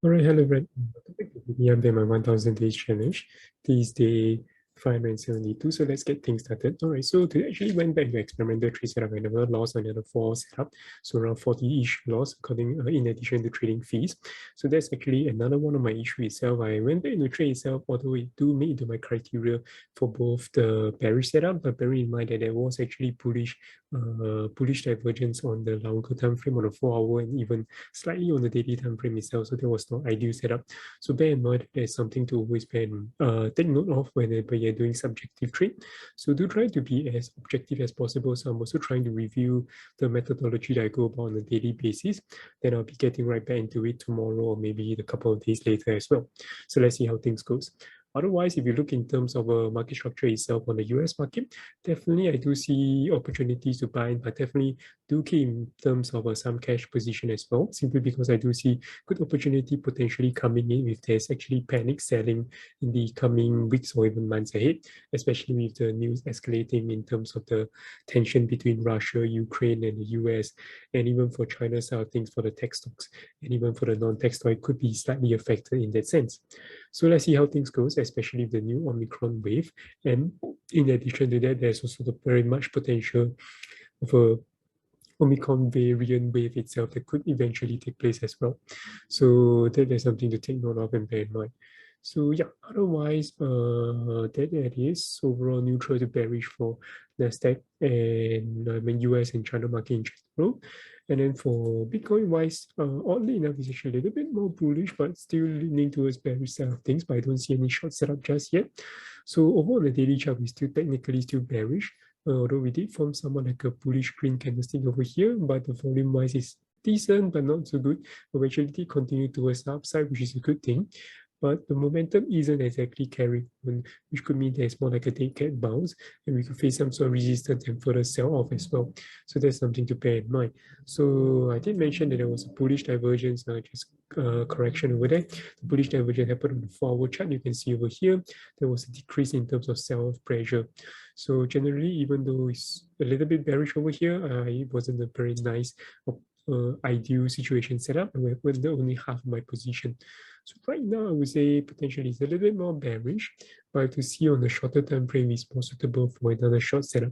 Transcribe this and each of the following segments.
All right, hello, Brett. I'm there, my 1000 days challenge. This is day 572. So let's get things started. All right, so to actually went back to experimental trade setup, I never lost on the other four setup. So around 40-ish loss, according in addition to trading fees. So that's actually another one of my issue itself. I went back into trade itself, although it do meet into my criteria for both the bearish setup, but bearing in mind that there was actually bullish divergence on the longer time frame on the 4 hour and even slightly on the daily time frame itself. So that was not ideal setup. So bear in mind there's something to always take note of whenever you're doing subjective trade. So do try to be as objective as possible. So I'm also trying to review the methodology that I go about on a daily basis. Then I'll be getting right back into it tomorrow or maybe a couple of days later as well. So let's see how things goes. Otherwise, if you look in terms of a market structure itself on the US market, definitely I do see opportunities to buy, but definitely do keep in terms of some cash position as well, simply because I do see good opportunity potentially coming in if there's actually panic selling in the coming weeks or even months ahead, especially with the news escalating in terms of the tension between Russia, Ukraine, and the US, and even for China's side of things for the tech stocks, and even for the non-tech stock, it could be slightly affected in that sense. So let's see how things goes, especially the new Omicron wave. And in addition to that, there's also the very much potential of a Omicron variant wave itself that could eventually take place as well. So that is something to take note of and bear in mind. So yeah, otherwise, that is overall neutral to bearish for Nasdaq and US and China market in general. And then for Bitcoin wise, oddly enough, it's actually a little bit more bullish, but still leaning towards bearish side of things. But I don't see any short setup just yet. So overall, the daily chart is still technically still bearish. Although we did form somewhat like a bullish green candlestick over here, but the volume wise is decent but not so good. But we actually did continue towards the upside, which is a good thing. But the momentum isn't exactly carried on, which could mean there's more like a dead cat bounce, and we could face some sort of resistance and further sell off as well. So that's something to bear in mind. So I did mention that there was a bullish divergence, just correction over there. The bullish divergence happened on the 4 hour chart. You can see over here, there was a decrease in terms of sell-off pressure. So generally, even though it's a little bit bearish over here, it wasn't a very nice ideal situation set up with only half of my position. So right now, I would say potentially it's a little bit more bearish, but to see on the shorter time frame is more suitable for another short setup.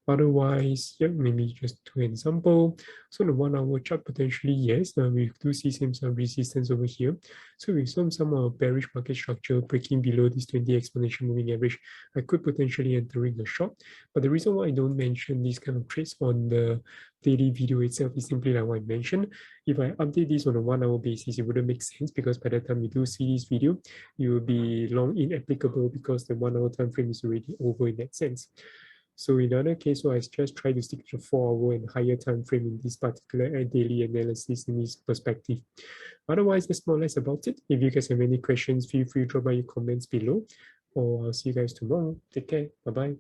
Otherwise, yeah, maybe just to example. So the 1 hour chart potentially, yes, we do see some resistance over here. So with some bearish market structure breaking below this 20 exponential moving average, I could potentially entering the short. But the reason why I don't mention these kind of trades on the daily video itself is simply like what I mentioned. If I update this on a 1 hour basis, it wouldn't make sense because by the time you do see this video, you will be long inapplicable because the 1 hour time frame is already over in that sense. So in other case, so I just try to stick to 4 hour and higher time frame in this particular daily analysis in this perspective. Otherwise, that's more or less about it. If you guys have any questions, feel free to drop by your comments below, or I'll see you guys tomorrow. Take care. Bye-bye.